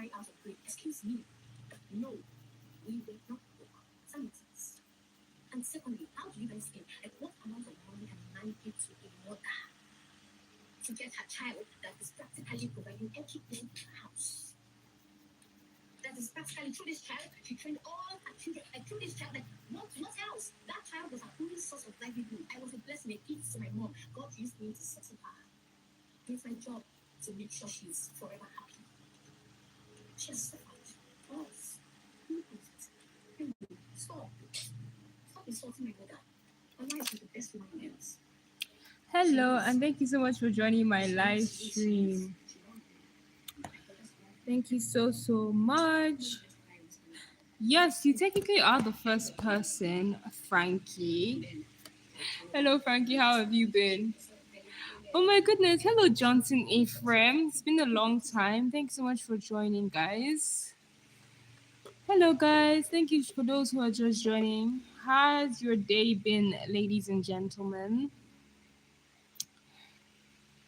cry out of grief, excuse me. No, we will not go. Does that make sense? And secondly, how do you guys think? Like, what amount of money can a man give to a mother to get her child that is practically providing everything in the house? That is practically through this child, she trained all her children, like through this child, like what else? That child was her only source of livelihood. I was a blessing, a gift to my mom. God used me to settle her. It's my job to make sure she's forever happy. She has suffered. Us. Stop. Stop insulting my mother. Allah is the best woman else. Hello, and thank you so much for joining my live stream. Thank you so much. Yes, you technically are the first person, Frankie. Hello, Frankie. How have you been? Oh my goodness. Hello, Johnson Ephraim. It's been a long time. Thanks so much for joining, guys. Hello, guys. Thank you for those who are just joining. How's your day been, ladies and gentlemen?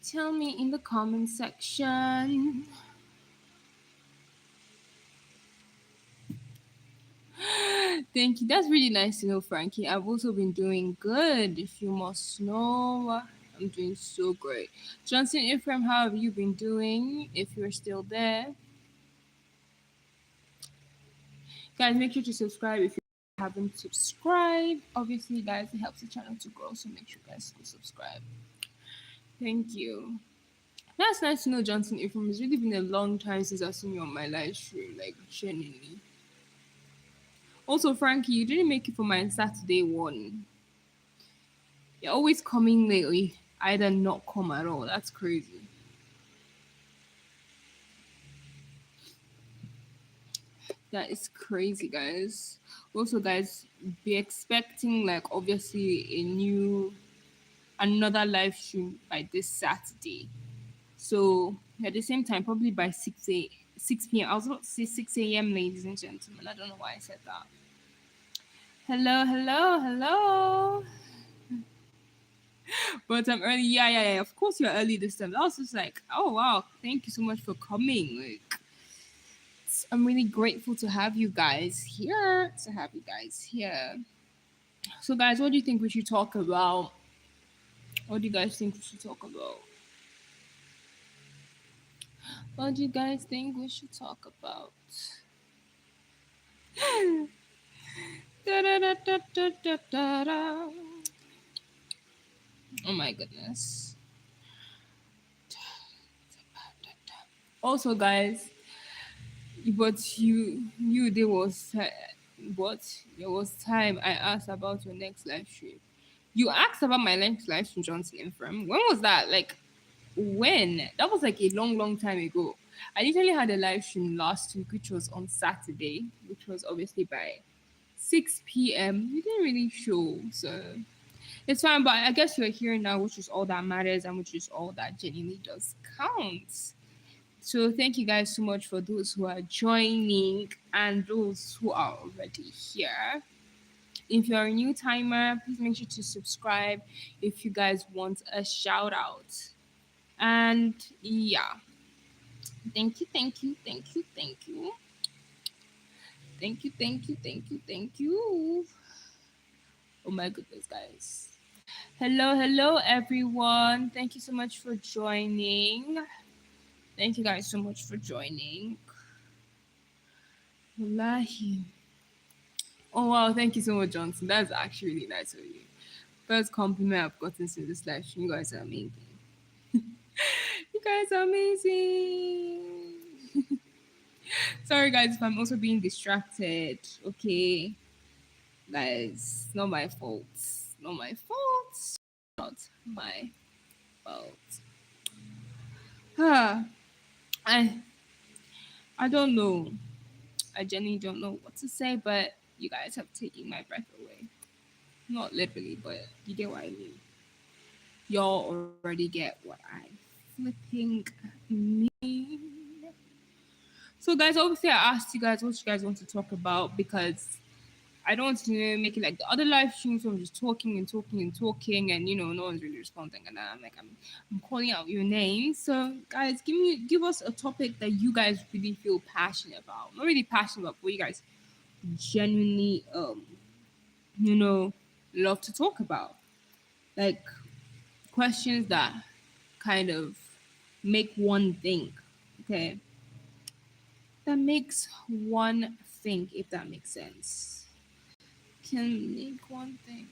Tell me in the comment section. Thank you. That's really nice to know, Frankie. I've also been doing good. If you must know, I'm doing so great. Johnson Ephraim, how have you been doing? If you're still there, guys, make sure to subscribe if you haven't subscribed. Obviously, guys, it helps the channel to grow, so make sure you guys go subscribe. Thank you. That's nice to know, Johnson Ephraim. It's really been a long time since I've seen you on my live stream, like genuinely. Also, Frankie, you didn't make it for my Saturday one. You're always coming lately. Either not come at all. That's crazy. That is crazy, guys. Also, guys, be expecting like obviously another live stream by this Saturday. So at the same time, probably by 6 p.m. I was about to say 6 a.m., ladies and gentlemen. I don't know why I said that. Hello. But I'm early. Yeah. Of course you're early this time. I was just like, oh wow, thank you so much for coming. Like, I'm really grateful to have you guys here. So, guys, what do you think we should talk about? What do you guys think we should talk about? What do you guys think we should talk about? Da-da-da-da-da-da-da. Oh my goodness. Also, guys, but there was time I asked about your next live stream. You asked about my next live stream, Johnson Ephraim. When was that? Like, when? That was like a long time ago. I literally had a live stream last week, which was on Saturday, which was obviously by 6 p.m. You didn't really show, so it's fine. But I guess you're here now, which is all that matters, and which is all that genuinely does count. So thank you guys so much for those who are joining and those who are already here. If you're a new timer, please make sure to subscribe if you guys want a shout out. And yeah, thank you. Oh my goodness, guys. Hello, everyone. Thank you so much for joining. Thank you guys so much for joining. Wallahi. Oh wow, thank you so much, Johnson. That's actually really nice of you. First compliment I've gotten since this live stream. You guys are amazing. You guys are amazing. Sorry guys if I'm also being distracted. Okay. Guys, not my fault. Not my fault. Not my fault. Ah, I don't know. I genuinely don't know what to say, but you guys have taken my breath away. Not literally, but you get what I mean. Y'all already get what I flipping mean. So, guys, obviously, I asked you guys what you guys want to talk about because I don't want to make it like the other live streams where I'm just talking and talking and talking, and no one's really responding. And I'm like, I'm calling out your name. So guys, give us a topic that you guys really feel passionate about. Not really passionate about, but you guys genuinely you know love to talk about. Like questions that kind of make one think. Okay, that makes one think. If that makes sense, can make one think.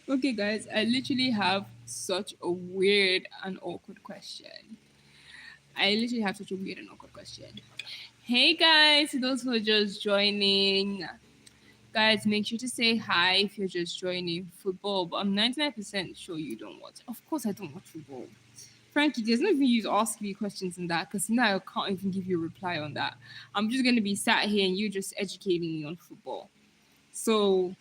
Okay, guys, I literally have such a weird and awkward question. I literally have such a weird and awkward question. Hey, guys, to those who are just joining, guys, make sure to say hi if you're just joining football. But I'm 99% sure you don't watch. Of course, I don't watch football. Frankie, there's no even use asking me questions in that because now I can't even give you a reply on that. I'm just going to be sat here and you just educating me on football. So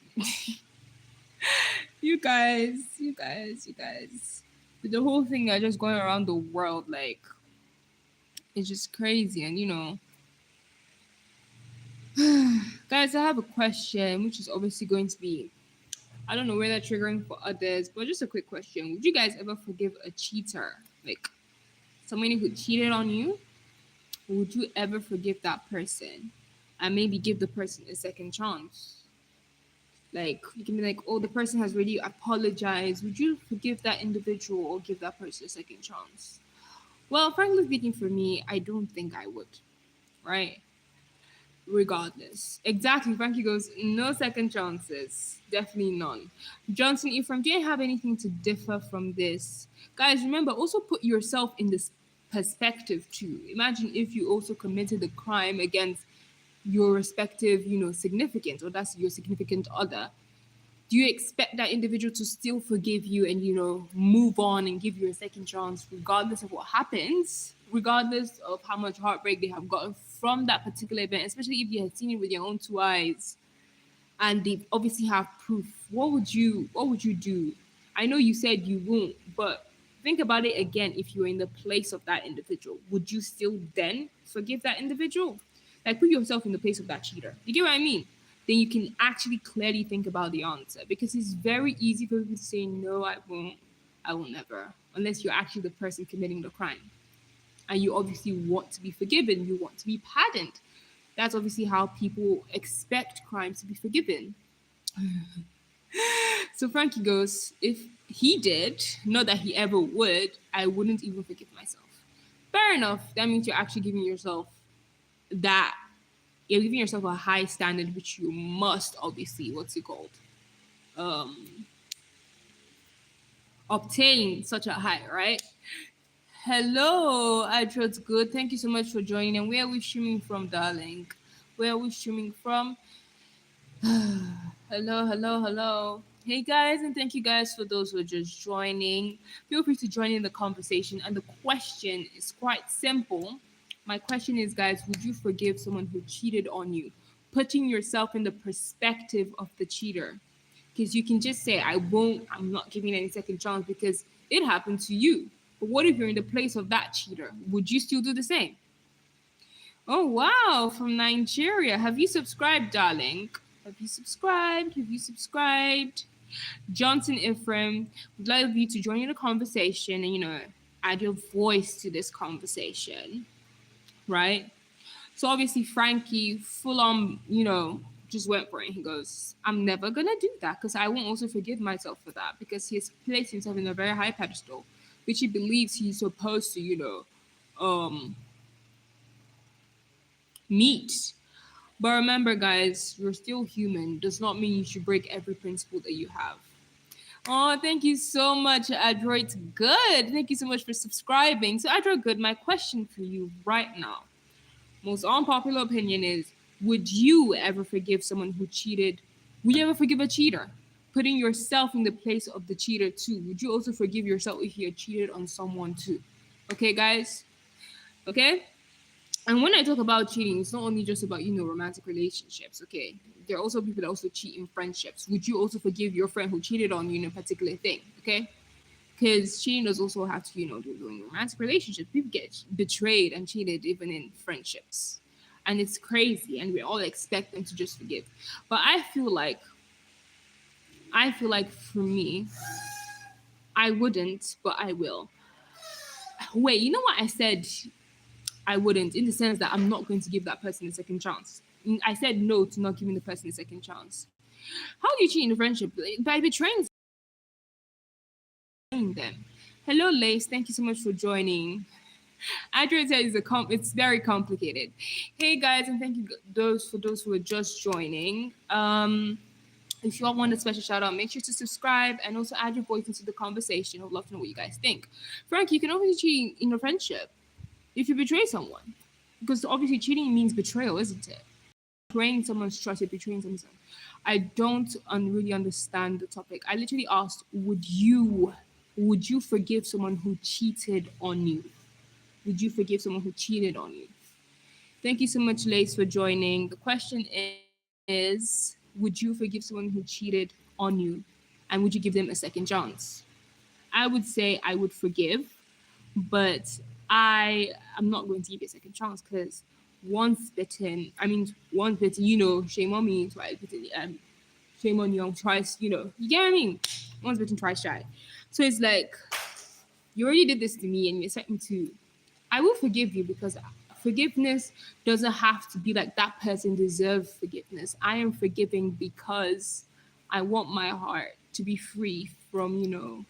you guys. With the whole thing are just going around the world, like it's just crazy. And guys, I have a question, which is obviously going to be, I don't know whether triggering for others, but just a quick question. Would you guys ever forgive a cheater? Like somebody who cheated on you? Would you ever forgive that person and maybe give the person a second chance? Like you can be like, oh, the person has already apologized. Would you forgive that individual or give that person a second chance? Well, frankly speaking, for me, I don't think I would. Right? Regardless. Exactly. Frankie goes, no second chances. Definitely none. Johnson Ephraim, do you have anything to differ from this? Guys, remember, also put yourself in this perspective too. Imagine if you also committed a crime against your respective, significant, or that's your significant other. Do you expect that individual to still forgive you and move on and give you a second chance regardless of what happens, regardless of how much heartbreak they have gotten from that particular event, especially if you had seen it with your own two eyes and they obviously have proof? What would you do? I know you said you won't, but think about it again. If you're in the place of that individual, would you still then forgive that individual? Like put yourself in the place of that cheater. You get what I mean? Then you can actually clearly think about the answer, because it's very easy for people to say no, I won't, I will never, unless you're actually the person committing the crime and you obviously want to be forgiven, you want to be pardoned. That's obviously how people expect crimes to be forgiven. So Frankie goes, if he did, not that he ever would, I wouldn't even forgive myself. Fair enough. That means you're actually giving yourself that, you're giving yourself a high standard, which you must obviously, what's it called? Um, obtain such a high, right? Hello, Adro's good. Thank you so much for joining. And where are we streaming from, darling? Where are we streaming from? Hello. Hey guys, and thank you guys for those who are just joining. Feel free to join in the conversation. And the question is quite simple. My question is, guys, would you forgive someone who cheated on you? Putting yourself in the perspective of the cheater. Because you can just say, I won't, I'm not giving any second chance because it happened to you. But what if you're in the place of that cheater? Would you still do the same? Oh, wow, from Nigeria. Have you subscribed, darling? Have you subscribed? Have you subscribed? Johnson Ephraim, would like you to join in the conversation and, add your voice to this conversation, right? So obviously, Frankie, full on, just went for it. He goes, I'm never going to do that because I won't also forgive myself for that, because he's placed himself in a very high pedestal, which he believes he's supposed to, meet. But remember, guys, you're still human. Does not mean you should break every principle that you have. Oh, thank you so much, Adroit Good. Thank you so much for subscribing. So, Adroit Good, my question for you right now, most unpopular opinion is, would you ever forgive someone who cheated? Would you ever forgive a cheater? Putting yourself in the place of the cheater too. Would you also forgive yourself if you had cheated on someone too? Okay, guys? Okay? And when I talk about cheating, it's not only just about, romantic relationships, okay? There are also people that also cheat in friendships. Would you also forgive your friend who cheated on you in a particular thing, okay? Because cheating does also have to, do in romantic relationships. People get betrayed and cheated even in friendships. and it's crazy, and we all expect them to just forgive. But I feel like for me, I wouldn't, but I will. Wait, you know what I said? I wouldn't, in the sense that I'm not going to give that person a second chance. I said no to not giving the person a second chance. How do you cheat in a friendship? By betraying them. Hello, Lace. Thank you so much for joining. Adrian said it's very complicated. Hey guys, and thank you those who are just joining. If you all want a special shout out, make sure to subscribe and also add your voice into the conversation. I'd love to know what you guys think. Frank, you can obviously cheat in a friendship if you betray someone, because obviously cheating means betrayal, isn't it? Betraying someone's trust, you're betraying someone's. I don't really understand the topic. I literally asked, would you forgive someone who cheated on you? Would you forgive someone who cheated on you? Thank you so much, Lace, for joining. The question is, would you forgive someone who cheated on you? And would you give them a second chance? I would say I would forgive, but I'm not going to give you a second chance, because once bitten, shame on me, twice bitten, shame on you, twice, you get what I mean? Once bitten, twice shy. So it's like, you already did this to me and you expect me to. I will forgive you, because forgiveness doesn't have to be like that person deserves forgiveness. I am forgiving because I want my heart to be free from,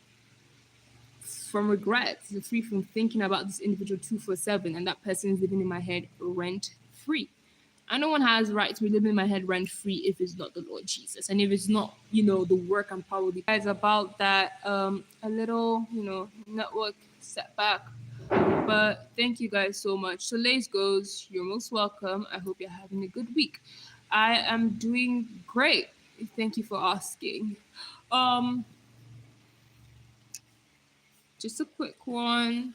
from regret, free from thinking about this individual 247, and that person is living in my head rent free. And no one has the right to be living in my head rent free if it's not the Lord Jesus, and if it's not, the work and power of the guys about that a little, network setback. But thank you guys so much. So Lace goes, you're most welcome. I hope you're having a good week. I am doing great. Thank you for asking. Um, just a quick one.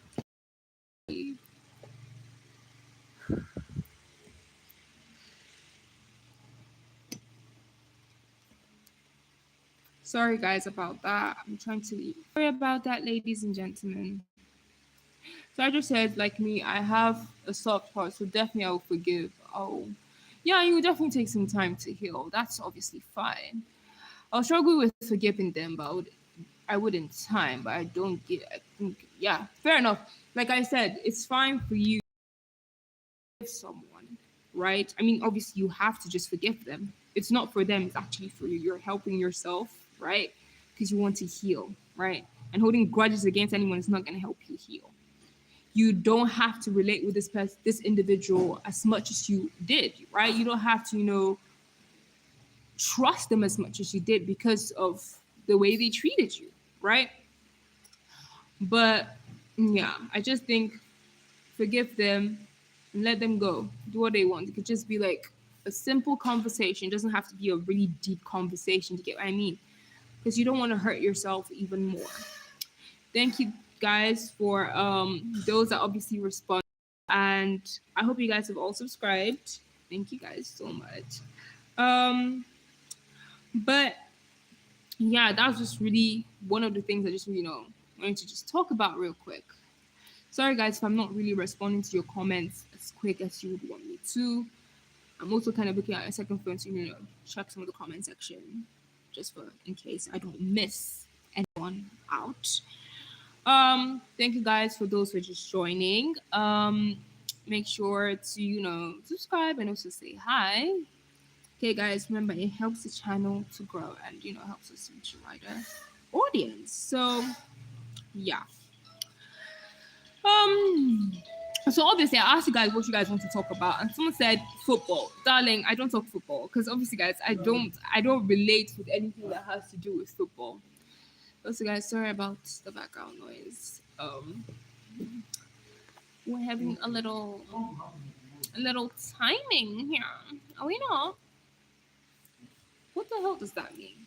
Sorry guys about that. I'm trying to leave. Sorry about that, ladies and gentlemen. So I just said, like me, I have a soft heart, so definitely I will forgive. Yeah, you will definitely take some time to heal. That's obviously fine. I'll struggle with forgiving them, but I would in time. But I don't get. I think, yeah, fair enough. Like I said, it's fine for you to forgive someone, right? I mean, obviously you have to just forgive them. It's not for them. It's actually for you. You're helping yourself, right? Because you want to heal, right? And holding grudges against anyone is not going to help you heal. You don't have to relate with this individual as much as you did, right? You don't have to, trust them as much as you did because of the way they treated you, right? But yeah, I just think forgive them and let them go. Do what they want. It could just be like a simple conversation. It doesn't have to be a really deep conversation to get what I mean. Because you don't want to hurt yourself even more. Thank you guys for those that obviously respond. And I hope you guys have all subscribed. Thank you guys so much. Um, but yeah, that was just really one of the things I just, wanted to just talk about real quick. Sorry guys if I'm not really responding to your comments as quick as you would want me to. I'm also kind of looking at a second phone to, check some of the comment section just for in case I don't miss anyone out. Thank you guys for those who are just joining. Make sure to, subscribe and also say hi. Okay, guys, remember it helps the channel to grow and, helps us reach a wider audience. So, yeah. Um, so obviously I asked you guys what you guys want to talk about, and someone said football. Darling, I don't talk football because obviously, guys, I don't relate with anything that has to do with football. Also, guys, sorry about the background noise. We're having a little timing here. Oh, what the hell does that mean?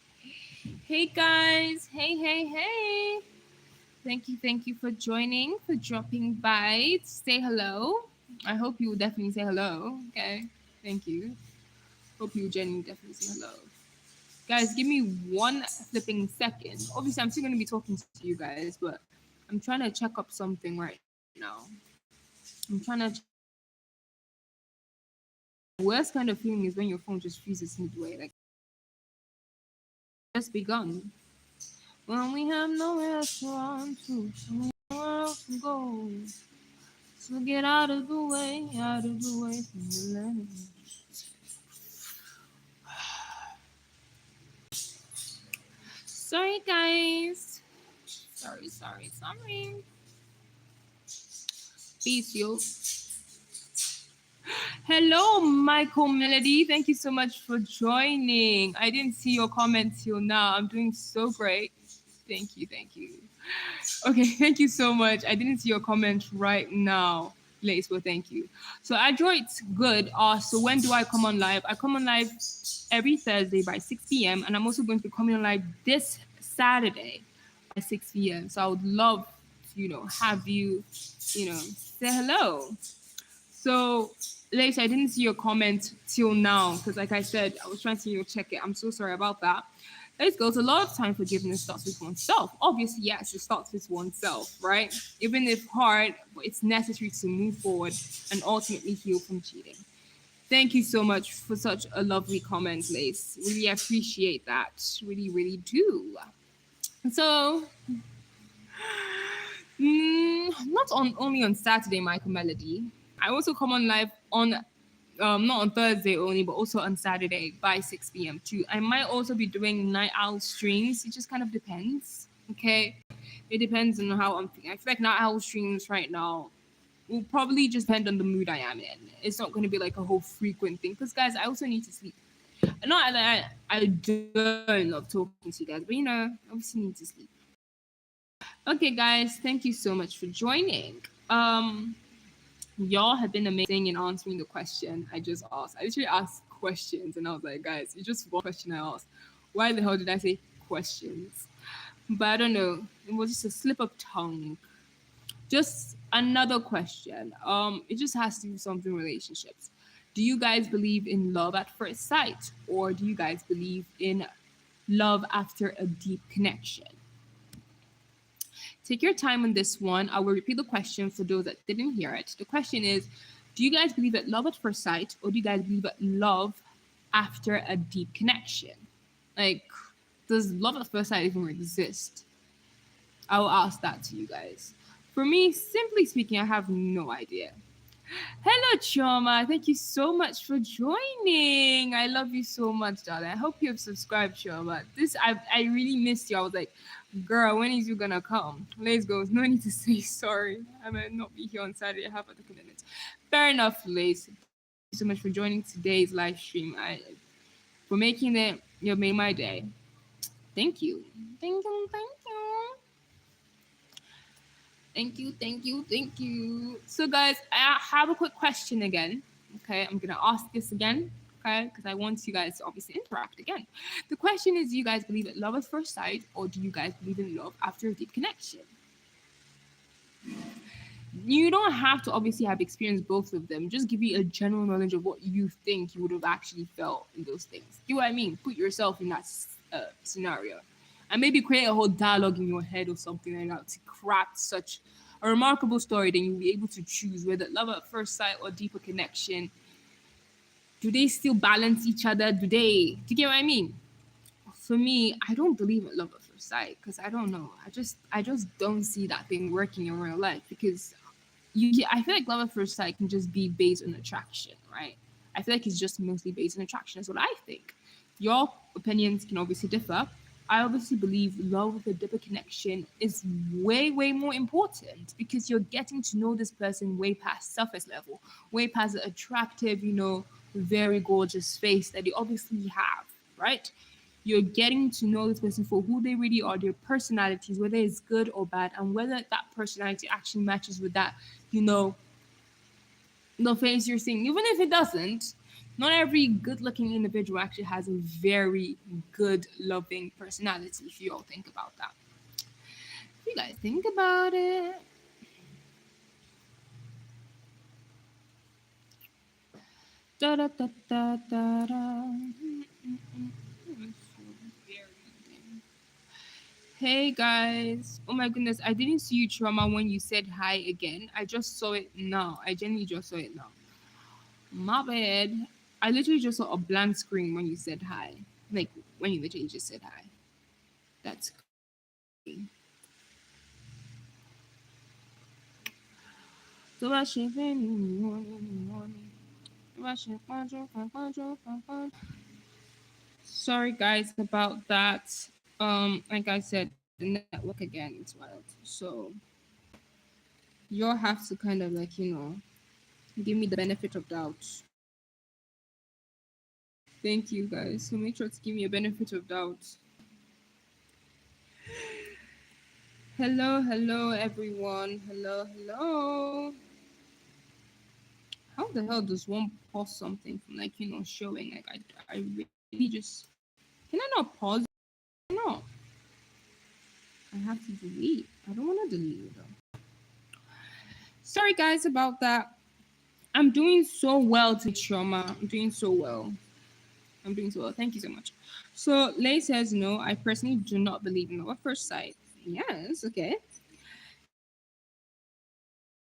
Hey guys, hey. Thank you for joining, for dropping by to say hello. I hope you will definitely say hello. Okay, thank you. Hope you genuinely definitely say hello. Guys, give me one flipping second. Obviously, I'm still going to be talking to you guys, but I'm trying to check up something right now. I'm trying to check up something. worst kind of feeling is when your phone just freezes midway, like just begun. When we have nowhere else to run to, nowhere else to go. So get out of the way from the land. Sorry, guys. Sorry. Peace, yo. Hello, Michael Melody. Thank you so much for joining. I didn't see your comment till now. I'm doing so great. Thank you. Okay, thank you so much. I didn't see your comment right now, Lace, but thank you. So Adroit's good. So when do I come on live? I come on live every Thursday by 6 p.m. And I'm also going to be coming on live this Saturday by 6 p.m. So I would love to, have you, say hello. So, Lace, I didn't see your comment till now because, like I said, I was trying to check it. I'm so sorry about that. Let's go. A lot of time forgiveness starts with oneself. Obviously, yes, it starts with oneself, right? Even if hard, but it's necessary to move forward and ultimately heal from cheating. Thank you so much for such a lovely comment, Lace. Really appreciate that. Really, really do. So, not on only on Saturday, Michael Melody. I also come on live on not on Thursday only, but also on Saturday by 6 p.m. too. I might also be doing night owl streams. It just kind of depends. Okay. It depends on how I'm feeling. I feel like night owl streams right now will probably just depend on the mood I am in. It's not going to be like a whole frequent thing. Because, guys, I also need to sleep. Not that I don't love talking to you guys, but obviously need to sleep. Okay, guys, thank you so much for joining. Y'all have been amazing in answering the question I just asked. I literally asked questions and I was like, guys, it's just one question I asked. Why the hell did I say questions? But I don't know. It was just a slip of tongue. Just another question. It just has to do with something relationships. Do you guys believe in love at first sight? Or do you guys believe in love after a deep connection? Take your time on this one. I will repeat the question for those that didn't hear it. The question is, do you guys believe that love at first sight, or do you guys believe that love after a deep connection? Like, does love at first sight even exist? I will ask that to you guys. For me, simply speaking, I have no idea. Hello, Choma. Thank you so much for joining. I love you so much, darling. I hope you have subscribed, Choma. I really missed you. I was like, girl, when is you gonna come? Let's go. No need to say sorry. I might not be here on Saturday. I have other commitments. Fair enough, Lace. Thank you so much for joining today's live stream. For making it, you made my day. Thank you. Thank you. Thank you. Thank you. So, guys, I have a quick question again. Okay, I'm gonna ask this again. Okay, because I want you guys to obviously interact again. The question is: do you guys believe in love at first sight, or do you guys believe in love after a deep connection? You don't have to obviously have experienced both of them. Just give you a general knowledge of what you think you would have actually felt in those things. You know what I mean? Put yourself in that scenario, and maybe create a whole dialogue in your head or something like that to craft such a remarkable story. Then you'll be able to choose whether love at first sight or deeper connection. Do they still balance each other? Do you get what I mean? For me, I don't believe in love at first sight because I don't know. I just don't see that thing working in real life because I feel like love at first sight can just be based on attraction, right? I feel like it's just mostly based on attraction. That's what I think. Your opinions can obviously differ. I obviously believe love with a deeper connection is way, way more important because you're getting to know this person way past surface level, way past the attractive, very gorgeous face that they obviously have, right? You're getting to know this person for who they really are, their personalities, whether it's good or bad, and whether that personality actually matches with that, the face you're seeing. Even if it doesn't, not every good looking individual actually has a very good, loving personality, if you all think about that. If you guys think about it. Da, da, da, da, da, da. Hey guys. Oh my goodness, I didn't see you, Trauma, when you said hi again. I just saw it now. I genuinely just saw it now. My bad. I literally just saw a blank screen when you said hi. Like when you literally just said hi. That's crazy. Tó bá ṣe fẹ́ mi ni wọ́n ní ni wọ́n ní. Tó bá ṣe pọ́njú kan pọ́njú kan pọ́njú. Sorry guys about that. Like I said, the network again is wild. So you'll have to kind of like, give me the benefit of doubt. Thank you guys. So make sure to give me a benefit of doubt. Hello, hello everyone. Hello, hello. How the hell does one pause something from like, showing? Like I really just can I not pause? No. I have to delete. I don't want to delete it though. Sorry guys about that. I'm doing so well to trauma. I'm doing so well. I'm doing so well. Thank you so much. So Lay says no. I personally do not believe in love at first sight. Yes, okay. You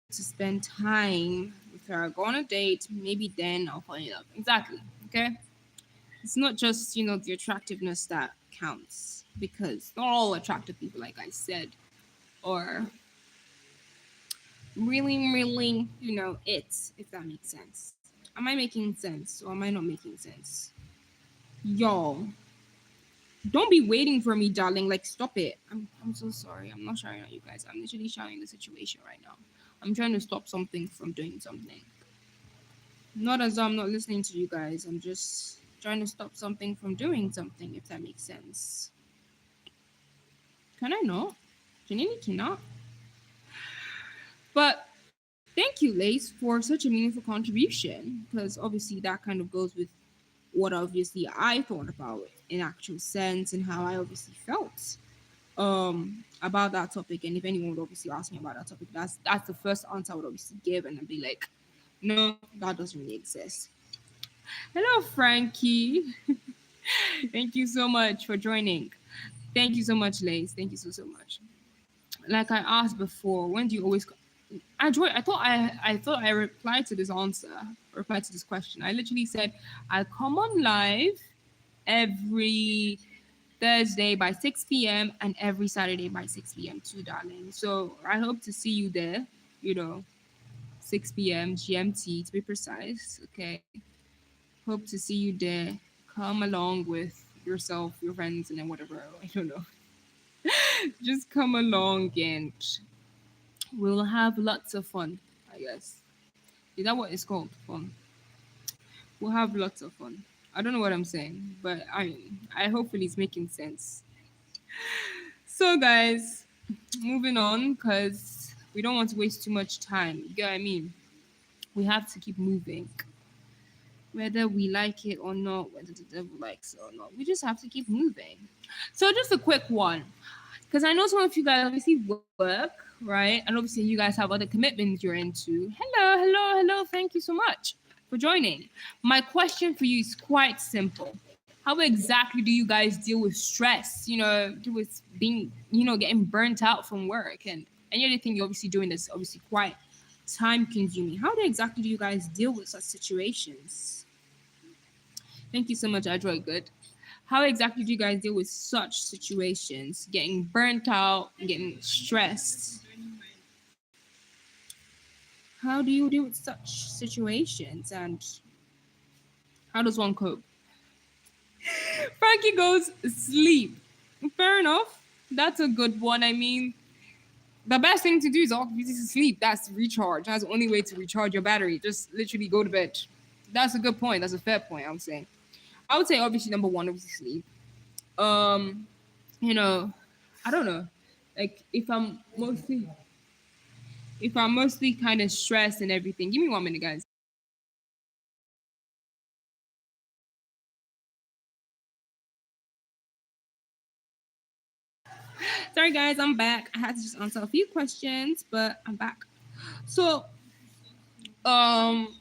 need to spend time with her. Go on a date. Maybe then I'll fall in love. Exactly. Okay. It's not just the attractiveness that counts because not all attractive people, like I said, are really it. If that makes sense. Am I making sense or am I not making sense? Y'all, don't be waiting for me, darling. Like, stop it. I'm so sorry. I'm not shouting at you guys. I'm literally shouting the situation right now. I'm trying to stop something from doing something. Not as though I'm not listening to you guys. I'm just trying to stop something from doing something, if that makes sense. Can I not? Janine cannot. But thank you, Lace, for such a meaningful contribution. Because obviously that kind of goes with what obviously I thought about in actual sense and how I obviously felt about that topic. And if anyone would obviously ask me about that topic, that's the first answer I would obviously give, and I'd be like, no, that doesn't really exist. Hello, Frankie. Thank you so much for joining. Thank you so much, Lace. Thank you so much. Like I asked before, when do you always? I thought I replied to this answer, replied to this question. I literally said I come on live every Thursday by 6 p.m. and every Saturday by 6 p.m. too, darling. So I hope to see you there. You know, 6 p.m. GMT to be precise. Okay. Hope to see you there. Come along with yourself, your friends, and then whatever. I don't know. Just come along and we'll have lots of fun, I guess. Is that what it's called? Fun. We'll have lots of fun. I don't know what I'm saying, but I hopefully it's making sense. So guys, moving on because we don't want to waste too much time. You get what I mean? We have to keep moving. Whether we like it or not, whether the devil likes it or not. We just have to keep moving. So just a quick one. Because I know some of you guys obviously work, right? And obviously you guys have other commitments you're into. Hello, hello, hello. Thank you so much for joining. My question for you is quite simple. How exactly do you guys deal with stress? Deal with being, getting burnt out from work and any other thing you're obviously doing that's obviously quite time consuming. How exactly do you guys deal with such situations? Thank you so much, Adroit Good. How exactly do you guys deal with such situations? Getting burnt out, getting stressed. How do you deal with such situations and how does one cope? Frankie goes sleep. Fair enough. That's a good one. I mean, the best thing to do is obviously sleep. That's recharge. That's the only way to recharge your battery. Just literally go to bed. That's a good point. That's a fair point, I would say. I would say obviously number one, obviously sleep. Um, you know, I don't know. Like if I'm mostly kind of stressed and everything. Give me 1 minute, guys. Sorry guys, I'm back. I had to just answer a few questions, but I'm back. So, um,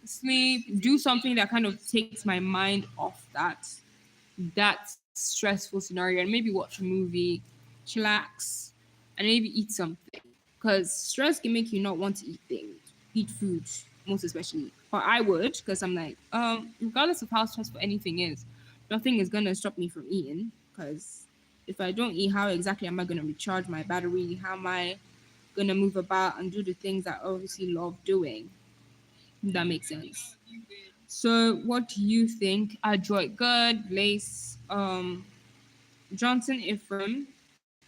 sleep, do something that kind of takes my mind off that stressful scenario and maybe watch a movie, chillax, and maybe eat something. Because stress can make you not want to eat things, eat food. most especially. Or I would, because I'm like, regardless of how stressful anything is, nothing is gonna stop me from eating. Because if I don't eat, how exactly am I gonna recharge my battery? How am I gonna move about and do the things I obviously love doing? If that makes sense. So, what do you think? Adroit Good, Lace, Johnson Ephraim,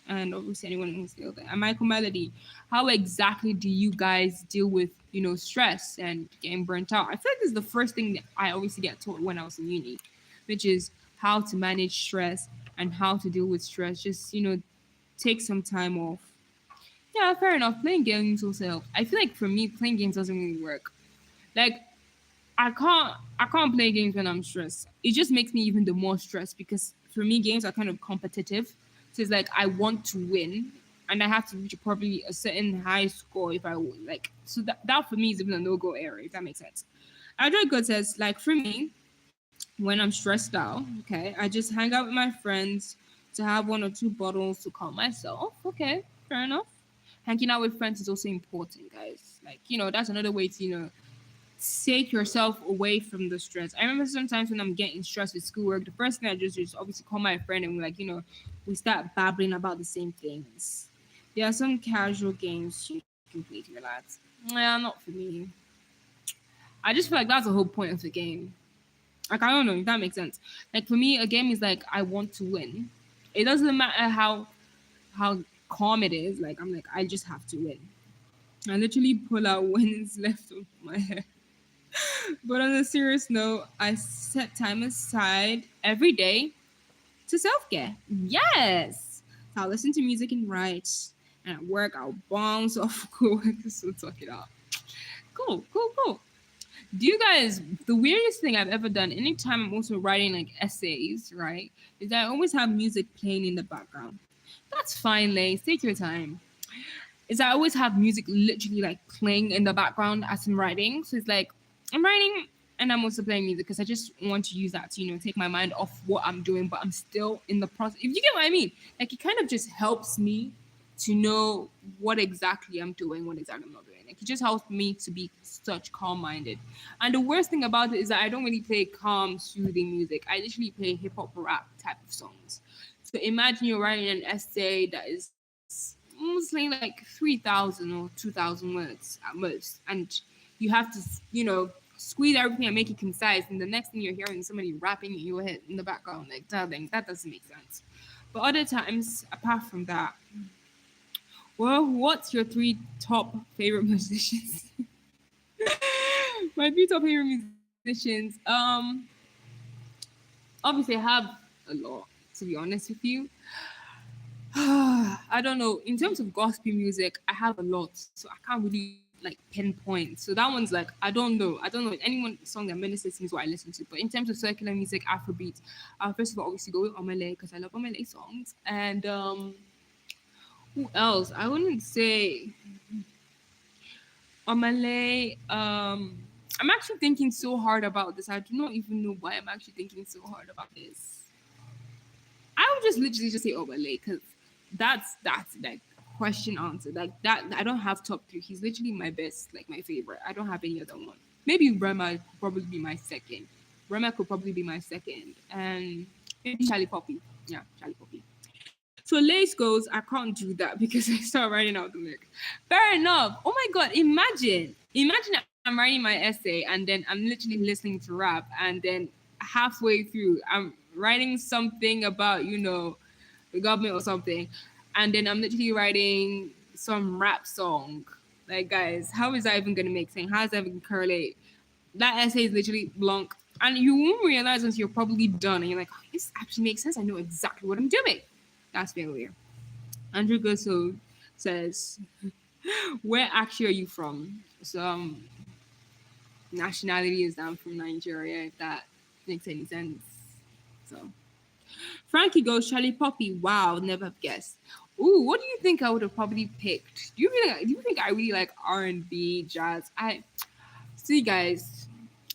and obviously anyone who's still there, and Michael Melody. How exactly do you guys deal with, stress and getting burnt out? I feel like this is the first thing that I obviously get taught when I was in uni, which is how to manage stress and how to deal with stress. Just, take some time off. Yeah, fair enough. Playing games also helps. I feel like for me, playing games doesn't really work. Like I can't play games when I'm stressed. It just makes me even the more stressed because for me games are kind of competitive. So it's like I want to win and I have to reach probably a certain high score if I win. Like so that for me is even a no-go area, if that makes sense. Android God says, like for me, when I'm stressed out, okay, I just hang out with my friends to have one or two bottles to calm myself. Okay, fair enough. Hanging out with friends is also important, guys. Like, that's another way to, take yourself away from the stress. I remember sometimes when I'm getting stressed with schoolwork, the first thing I just do is obviously call my friend and we're like, we start babbling about the same things. There are some casual games you can play to relax. Yeah, not for me. I just feel like that's the whole point of the game. Like I don't know if that makes sense. Like for me, a game is like I want to win. It doesn't matter how calm it is. Like I'm like I just have to win. I literally pull out when it's left of my head. But on a serious note, I set time aside every day to self care. Yes! So I'll listen to music and write. And at work, I'll bounce off coworkers to talk it out. Cool, cool, cool. Do you guys, the weirdest thing I've ever done, anytime I'm also writing like essays, right, is that I always have music playing in the background. That's fine, Lace. Take your time. Is I always have music literally like playing in the background as I'm writing. So it's like I'm writing and I'm also playing music because I just want to use that to, take my mind off what I'm doing, but I'm still in the process. If you get what I mean, like it kind of just helps me to know what exactly I'm doing, what exactly I'm not doing. Like it just helps me to be such calm minded. And the worst thing about it is that I don't really play calm, soothing music. I literally play hip hop rap type of songs. So imagine you're writing an essay that is mostly like 3,000 or 2,000 words at most. And you have to, squeeze everything and make it concise. And the next thing you're hearing is somebody rapping in your head in the background. Like, darling, that doesn't make sense. But other times, apart from that, well, what's your three top favorite musicians? My three top favorite musicians. Obviously, I have a lot, to be honest with you. I don't know. In terms of gospel music, I have a lot, so I can't really like pinpoint. So that one's like I don't know. I don't know anyone song that ministers to me is what I listen to. But in terms of secular music, Afrobeat, first of all, obviously go with Omele because I love Omele songs. And who else? I wouldn't say Omele. I'm actually thinking so hard about this. I do not even know why I'm actually thinking so hard about this. I would just literally just say Obale because that's like question answer. Like that I don't have top three. He's literally my best, like my favorite. I don't have any other one. Maybe Rema could probably be my second. Rema could probably be my second. And maybe Charlie Poppy. Yeah, Charlie Poppy. So Lace goes, I can't do that because I start writing out the lyrics. Fair enough. Oh my god, imagine I'm writing my essay and then I'm literally listening to rap and then halfway through I'm writing something about, the government or something, and then I'm literally writing some rap song. Like guys, how is that even gonna make sense? How is that even correlate? That essay is literally blank. And you won't realize until you're probably done and you're like, oh, this actually makes sense. I know exactly what I'm doing. That's failure. Andrew Gusso says, where actually are you from? So nationality is I'm from Nigeria, if that makes any sense. So Frankie goes, Charlie Poppy. Wow, never have guessed. Ooh, what do you think I would have probably picked? Do you think I really like R&B, jazz? I see guys,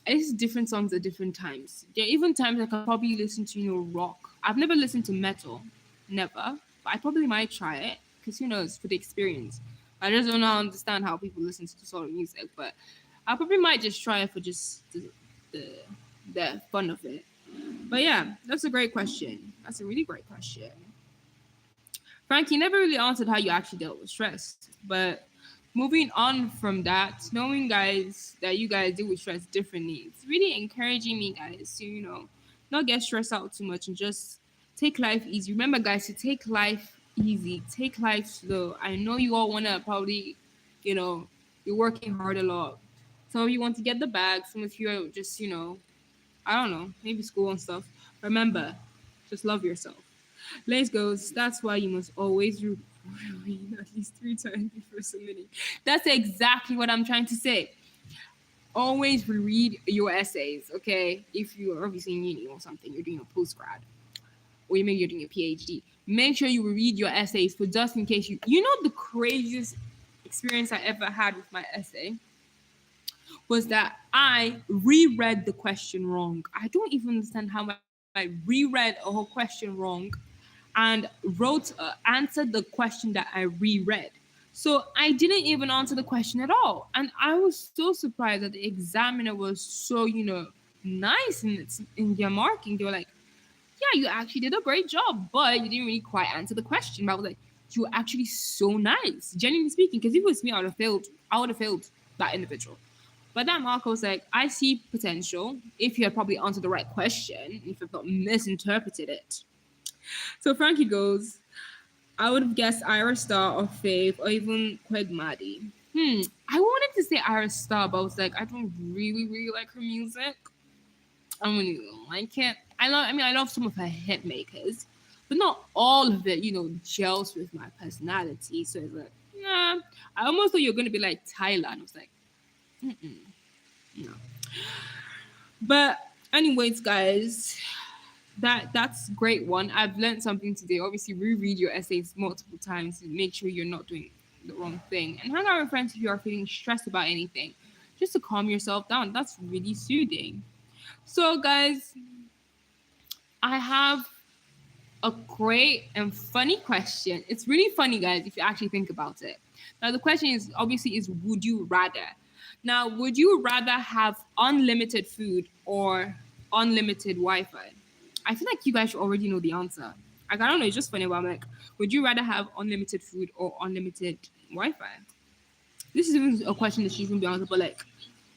I listen to different songs at different times. There are even times I can probably listen to, rock. I've never listened to metal. Never. But I probably might try it. Because who knows, for the experience. I just don't know understand how people listen to the sort of music. But I probably might just try it for just the, the fun of it. But yeah, that's a great question. That's a really great question. Frankie never really answered how you actually dealt with stress. But moving on from that, knowing guys that you guys deal with stress differently, it's really encouraging me guys to, not get stressed out too much and just take life easy. Remember guys, to take life easy, take life slow. I know you all wanna probably, you know, you're working hard a lot. Some of you want to get the bag, some of you are just, I don't know, maybe school and stuff. Remember, just love yourself. Let's go. That's why you must always read at least 3 times before submitting. That's exactly what I'm trying to say. Always reread your essays, okay? If you're obviously in uni or something, you're doing a post grad, or maybe you're doing a PhD, make sure you read your essays for just in case you know the craziest experience I ever had with my essay was that I reread the question wrong. I don't even understand how I reread a whole question wrong and answered the question that I reread. So I didn't even answer the question at all. And I was so surprised that the examiner was so, nice in their marking. They were like, yeah, you actually did a great job, but you didn't really quite answer the question. But I was like, you were actually so nice, genuinely speaking. Because if it was me, I would have failed that individual. But that marker was like, I see potential if you had probably answered the right question, if you've not misinterpreted it. So Frankie goes, I would have guessed Ira Star or Faith or even Queg Maddie. I wanted to say Ira Star, but I was like, I don't really, really like her music. I don't really like it. I love some of her hit makers, but not all of it, gels with my personality. So it's like, nah. I almost thought you were gonna be like Tyler, and I was like, no. But anyways, guys, that's great one. I've learned something today. Obviously, reread your essays multiple times to make sure you're not doing the wrong thing. And hang out with friends if you are feeling stressed about anything, just to calm yourself down. That's really soothing. So, guys, I have a great and funny question. It's really funny, guys, if you actually think about it. Now, the question is obviously is would you rather? Now, would you rather have unlimited food or unlimited Wi-Fi? I feel like you guys should already know the answer. Like, I don't know, it's just funny, but I'm like, would you rather have unlimited food or unlimited Wi-Fi? This is even a question that she can be answered, but like,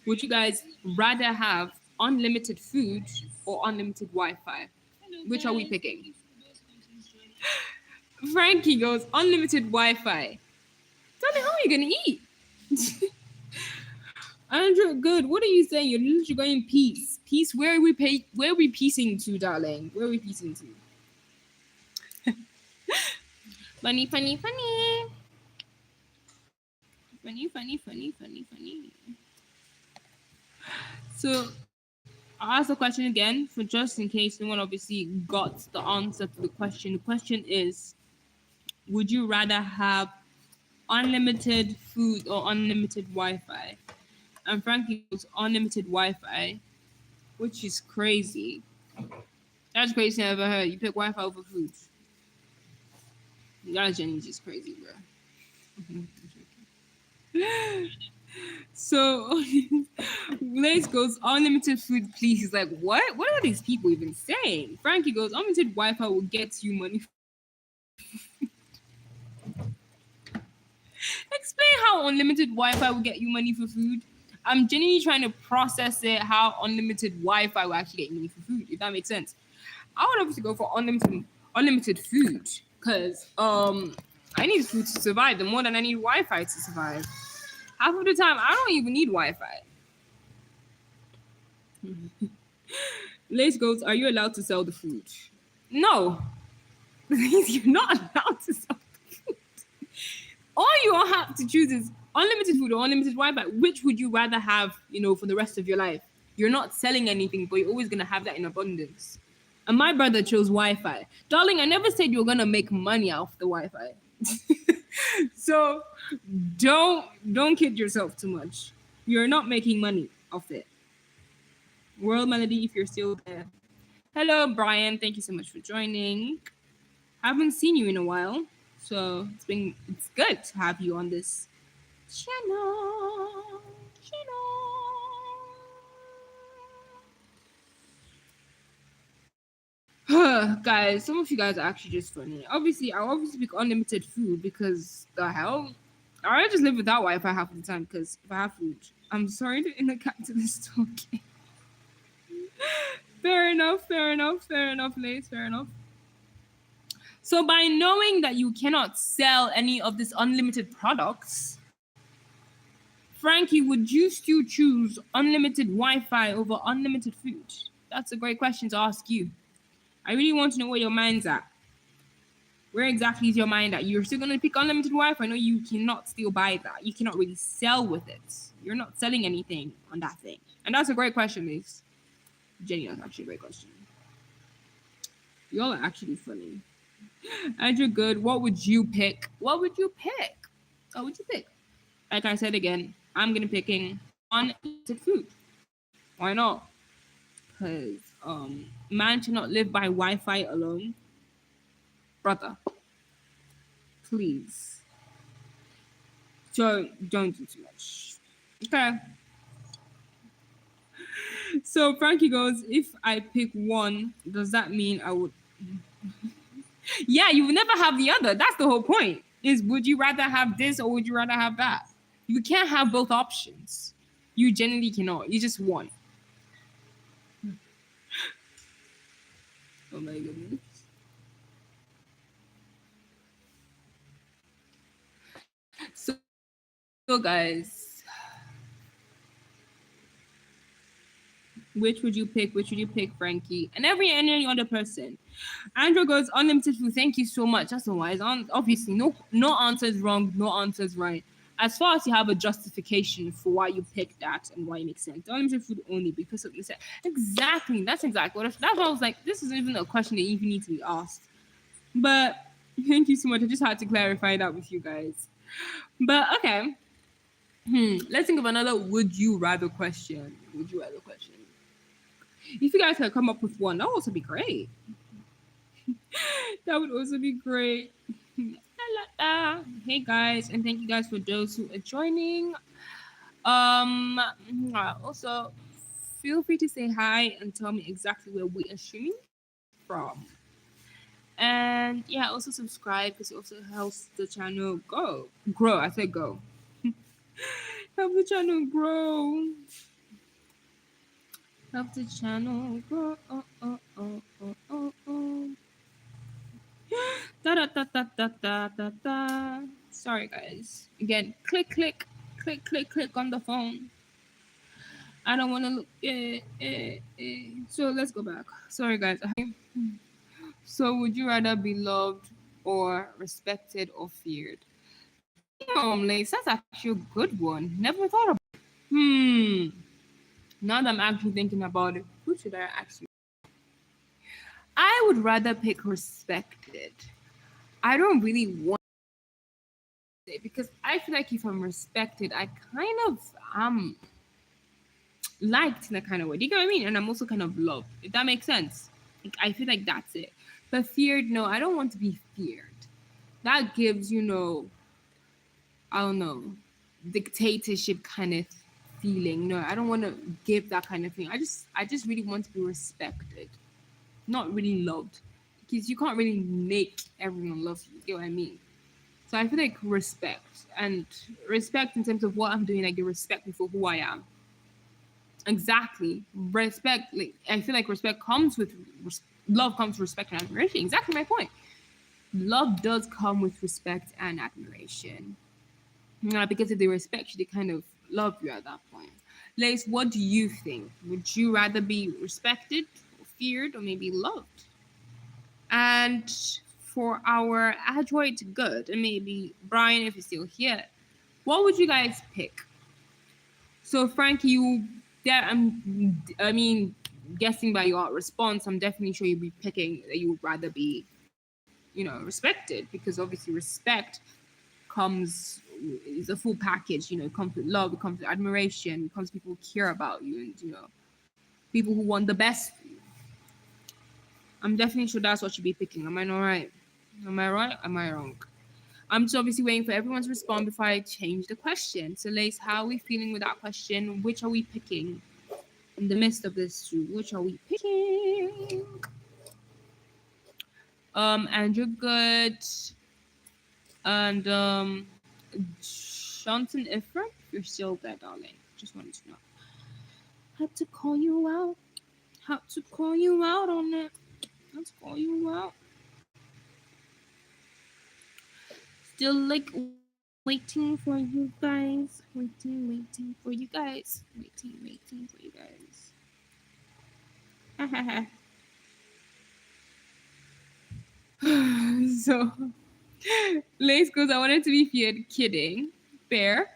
would you guys rather have unlimited food or unlimited Wi-Fi? Which are we picking? Frankie goes, unlimited Wi-Fi. Tell me, how are you gonna eat? Andrew, good. What are you saying? You're literally going peace. Peace. Where are we piecing to, darling? Where are we piecing to? Funny, funny, funny. Funny. So I'll ask the question again for just in case no one obviously got the answer to the question. The question is, would you rather have unlimited food or unlimited Wi-Fi? And Frankie goes unlimited Wi-Fi, which is crazy. That's crazy I ever heard. You pick Wi-Fi over food. That's genuinely just crazy, bro. So Blaze goes unlimited food, please. He's like, what? What are these people even saying? Frankie goes unlimited Wi-Fi will get you money. Explain how unlimited Wi-Fi will get you money for food. I'm genuinely trying to process it how unlimited Wi-Fi will actually get you money for food, if that makes sense. I would obviously go for unlimited food because I need food to survive the more than I need Wi-Fi to survive. Half of the time I don't even need Wi-Fi. Lace goes, are you allowed to sell the food? No. You're not allowed to sell the food. All you all have to choose is unlimited food or unlimited Wi-Fi. Which would you rather have, for the rest of your life? You're not selling anything, but you're always gonna have that in abundance. And my brother chose Wi-Fi. Darling, I never said you were gonna make money off the Wi-Fi. So don't kid yourself too much. You're not making money off it. World Melody, if you're still there. Hello, Brian. Thank you so much for joining. Haven't seen you in a while, so it's good to have you on this channel. Guys, some of you guys are actually just funny. Obviously, I obviously pick unlimited food because the hell, I just live without Wi-Fi half the time because if I have food, I'm sorry to in the capitalist talking. Fair enough, fair enough, fair enough, Lace, fair enough. So by knowing that you cannot sell any of these unlimited products, Frankie, would you still choose unlimited Wi-Fi over unlimited food? That's a great question to ask you. I really want to know where your mind's at. Where exactly is your mind at? You're still gonna pick unlimited Wi-Fi? I know you cannot still buy that. You cannot really sell with it. You're not selling anything on that thing. And that's a great question, Liz. Jenny, that's actually a great question. Y'all are actually funny. Andrew Good, what would you pick? What would you pick? What would you pick? Like I said again, I'm gonna picking unlimited food. Why not? Because man cannot live by Wi-Fi alone. Brother, please. Don't do too much. Okay. So Frankie goes, if I pick one, does that mean I would Yeah, you would never have the other. That's the whole point. Is would you rather have this or would you rather have that? You can't have both options. You generally cannot. You just want. Oh my goodness. So guys, which would you pick? Which would you pick, Frankie? And any other person. Andrew goes unlimited food. Thank you so much. That's a wise. Obviously, no answer is wrong. No answer is right. As far as you have a justification for why you picked that and why it makes sense. Unlimited food only because of this. Exactly. That's exactly what. That's why I was like, this isn't even a question that even need to be asked. But thank you so much. I just had to clarify that with you guys. But okay. Let's think of another would you rather question. Would you rather question? If you guys could come up with one, that would also be great. That would also be great. Hey guys, and thank you guys for those who are joining. Also feel free to say hi and tell me exactly where we are streaming from. And yeah, also subscribe because it also helps the channel grow. I said go. Help the channel grow. Help the channel grow. Da da da da da da da da. Sorry, guys. Again, click on the phone. I don't want to look. So let's go back. Sorry, guys. So, would you rather be loved or respected or feared? Damn, Lace, that's actually a good one. Never thought about it. Now that I'm actually thinking about it, who should I actually? I would rather pick respected. I don't really want it because I feel like if I'm respected, I kind of liked in a kind of way. Do you get what I mean? And I'm also kind of loved. If that makes sense. Like, I feel like that's it. But feared, no, I don't want to be feared. That gives, I don't know, dictatorship kind of feeling. No, I don't want to give that kind of thing. I just really want to be respected, not really loved. Because you can't really make everyone love you. You get what I mean? So I feel like respect and respect in terms of what I'm doing, like they respect me for who I am. Exactly. Respect, like I feel like respect comes with love comes with respect and admiration. Exactly my point. Love does come with respect and admiration. Because if they respect you, they kind of love you at that point. Lace, what do you think? Would you rather be respected, or feared, or maybe loved? And for our adroit good, and maybe Brian, if he's still here, what would you guys pick? So, Frank, I mean, guessing by your response, I'm definitely sure you'd be picking that you would rather be, respected because obviously respect comes is a full package. It comes with love, it comes with admiration, it comes with people who care about you, and people who want the best for you. I'm definitely sure that's what you'd be picking. Am I not right? Am I right? Am I wrong? I'm just obviously waiting for everyone to respond before I change the question. So, Lace, how are we feeling with that question? Which are we picking in the midst of this two? Which are we picking? Andrew Good, and Johnson Ifra. If you're still there, darling, just wanted to know. Had to call you out. Had to call you out on it. Had to call you out. Still like waiting for you guys. Waiting for you guys. Waiting for you guys. So, Lace goes, I wanted to be kidding. Fair.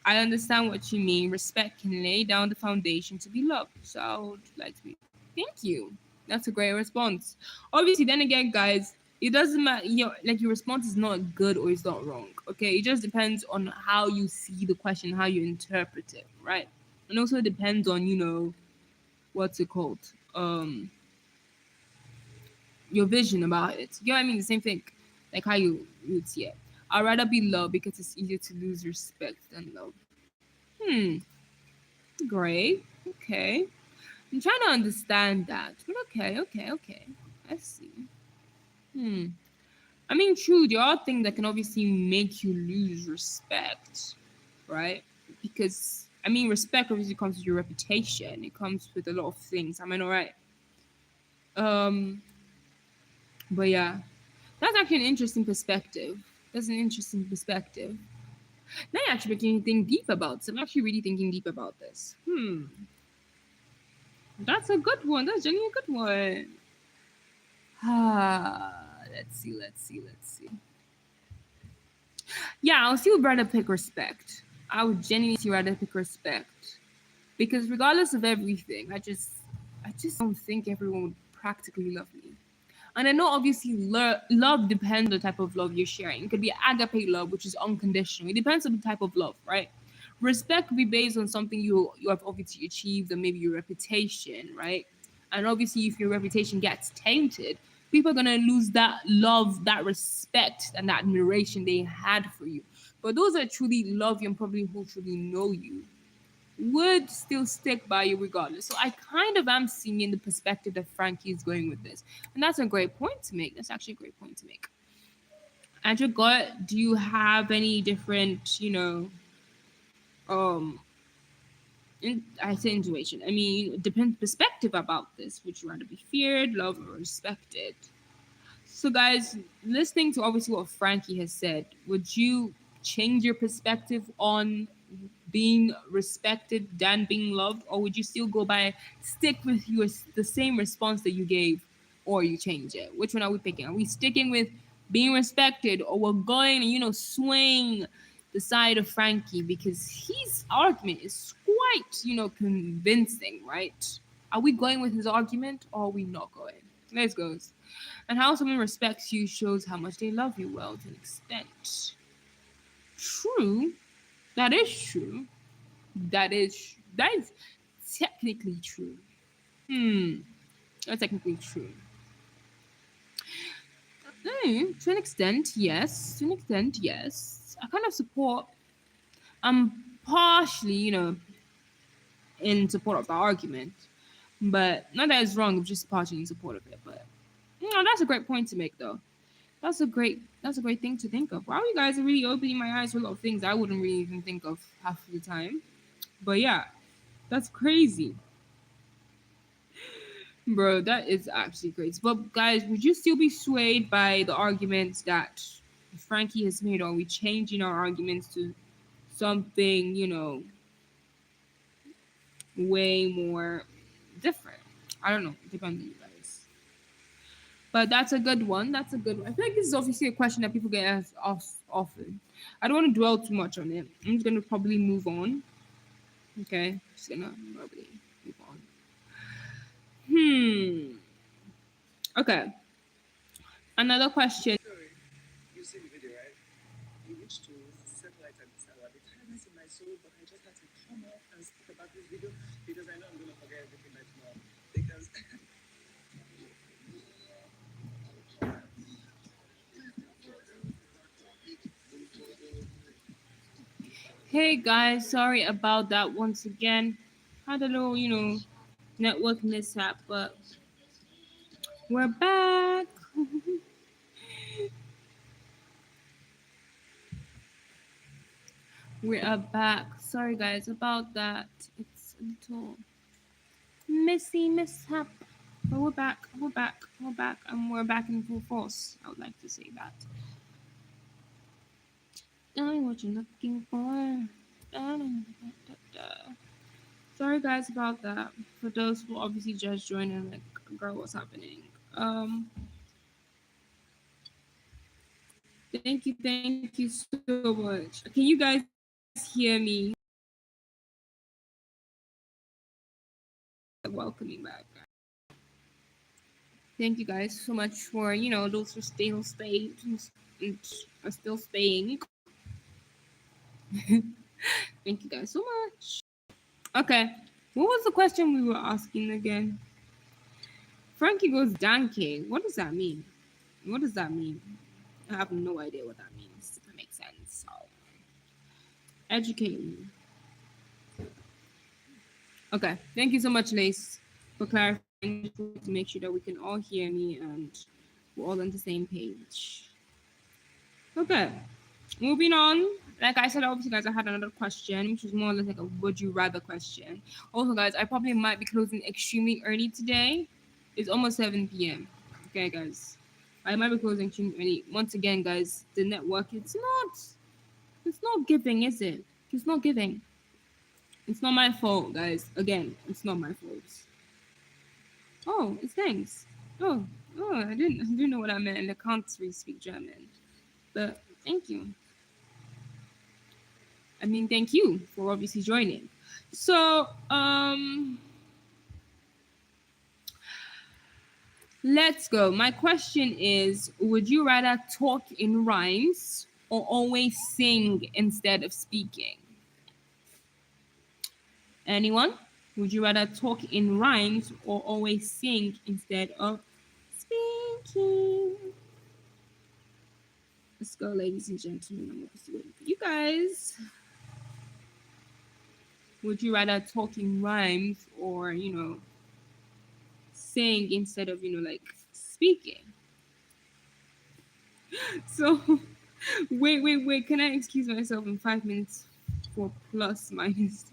I understand what you mean. Respect can lay down the foundation to be loved. So I would like to be. Thank you. That's a great response. Obviously, then again, guys, it doesn't matter. Like your response is not good or it's not wrong. Okay, it just depends on how you see the question, how you interpret it, right? And also it depends on what's it called, your vision about it. You know what I mean? The same thing, like how you would see it. I'd rather be loved because it's easier to lose respect than love. Hmm. Great. Okay. I'm trying to understand that. But okay. I see. Hmm. I mean, true, there are things that can obviously make you lose respect, right? Because, I mean, respect obviously comes with your reputation. It comes with a lot of things. Am I not right? Um, but yeah, that's actually an interesting perspective. That's an interesting perspective. Now you're actually making me think deep about this. I'm actually really thinking deep about this. That's a good one. That's genuinely a good one. Let's see. Yeah, I'll still rather pick respect. I would genuinely still rather pick respect. Because regardless of everything, I just don't think everyone would practically love me. And I know obviously love depends on the type of love you're sharing. It could be agape love, which is unconditional. It depends on the type of love, right? Respect could be based on something you have obviously achieved and maybe your reputation, right? And obviously if your reputation gets tainted, people are gonna lose that love, that respect, and that admiration they had for you. But those that truly love you and probably who truly know you would still stick by you regardless. So I kind of am seeing the perspective that Frankie is going with this. And that's a great point to make. That's actually a great point to make. Andrew Gott, do you have any different, um I say intuition. I mean, it depends perspective about this. Would you rather be feared, loved, or respected? So, guys, listening to obviously what Frankie has said, would you change your perspective on being respected than being loved, or would you still go by stick with the same response that you gave, or you change it? Which one are we picking? Are we sticking with being respected, or we're going and swaying the side of Frankie because his argument is quite convincing, right? Are we going with his argument, or are we not going? Let's go. And how someone respects you shows how much they love you well to an extent. True. That is true. That is technically true. Hmm. That's technically true. To an extent, yes. To an extent, yes. I kind of support. I'm partially, in support of the argument, but not that it's wrong. I'm just partially in support of it. But that's a great point to make, though. That's a great thing to think of. Wow, you guys are really opening my eyes to a lot of things I wouldn't really even think of half the time. But yeah, that's crazy. Bro, that is actually crazy. But guys, would you still be swayed by the arguments that Frankie has made, or are we changing our arguments to something, way more different? I don't know. Depends on you guys. But that's a good one. That's a good one. I feel like this is obviously a question that people get asked often. I don't want to dwell too much on it. I'm just gonna probably move on. Okay, just gonna probably move on. Hmm. Okay. Another question. Sorry, you see the video, right? He reached to satellite and sour. The tiredness in my soul, but I just had to come out and speak about this video because I know I'm gonna forget everything by tomorrow. Because Hey guys, sorry about that once again. Had a little, network mishap, but we're back. We are back. Sorry, guys, about that. It's a little messy mishap. But we're back. We're back. We're back. And we're back in full force. I would like to say that. Tell me what you're looking for. Da, da, da, da. Sorry, guys, about that. For those who obviously just joined in, like, girl, what's happening? Thank you so much. Can you guys hear me? Welcoming back. Thank you guys so much for those who still stayed and are still staying. Thank you guys so much. Okay, what was the question we were asking again? Frankie goes Danke. What does that mean? What does that mean? I have no idea what that means. If that makes sense. So, educate me. Okay, thank you so much, Lace, for clarifying. Just wanted to make sure that we can all hear me and we're all on the same page. Okay, moving on. Like I said, obviously, guys, I had another question, which was more or less like a would you rather question. Also, guys, I probably might be closing extremely early today. It's almost 7 p.m. Okay, guys. I might be closing extremely early. Once again, guys, the network, it's not giving, is it? It's not giving. It's not my fault, guys. Again, it's not my fault. Oh, it's thanks. Oh, I didn't know what I meant. I can't really speak German. But thank you. I mean, thank you for obviously joining. So, let's go. My question is, would you rather talk in rhymes or always sing instead of speaking? Anyone? Would you rather talk in rhymes or always sing instead of speaking? Let's go, ladies and gentlemen. I'm obviously waiting for you guys. Would you rather talk in rhymes or, sing instead of, like speaking? So, wait. Can I excuse myself in 5 minutes for plus minus?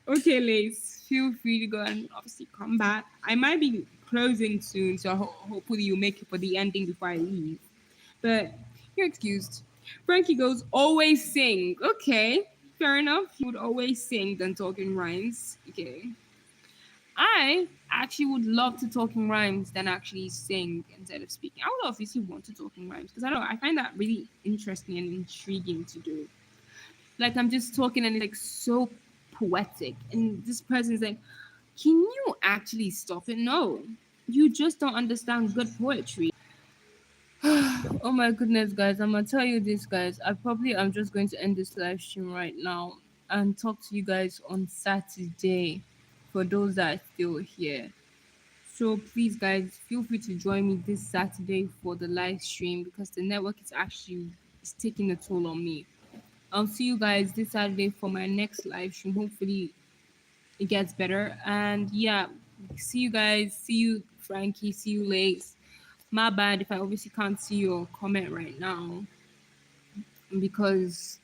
Okay, Lace, feel free to go and obviously come back. I might be closing soon, so hopefully you make it for the ending before I leave. But you're excused. Frankie goes, always sing. Okay, fair enough. He would always sing than talk in rhymes. Okay. I actually would love to talk in rhymes than actually sing instead of speaking. I would obviously want to talk in rhymes because I don't know, I find that really interesting and intriguing to do. Like I'm just talking and it's like so poetic. And this person's like, can you actually stop it? No. You just don't understand good poetry. Oh my goodness, guys. I'm gonna tell you this, guys. I'm just going to end this live stream right now and talk to you guys on Saturday for those that are still here. So please, guys, feel free to join me this Saturday for the live stream because the network is taking a toll on me. I'll see you guys this Saturday for my next live stream. Hopefully it gets better. And yeah, see you guys. See you, Frankie. See you, Lace. My bad if I obviously can't see your comment right now because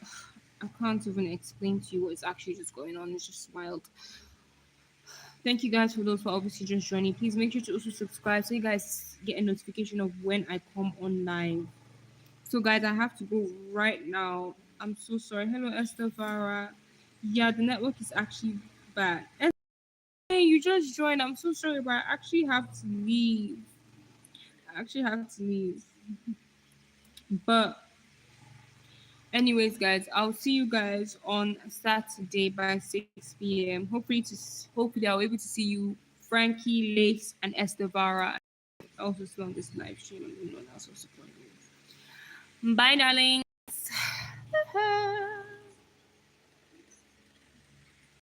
I can't even explain to you what is actually just going on. It's just wild. Thank you guys for those who are obviously just joining. Please make sure to also subscribe so you guys get a notification of when I come on live. So guys, I have to go right now. I'm so sorry. Hello, Esther Farah. Yeah, the network is actually bad. Hey, you just joined. I'm so sorry, but I actually have to leave. I actually have to leave. But anyways, guys, I'll see you guys on Saturday by 6 p.m. Hopefully I'll be able to see you, Frankie, Lace, and Estevara. Also still on this live stream and everyone else will support me. Bye, darling.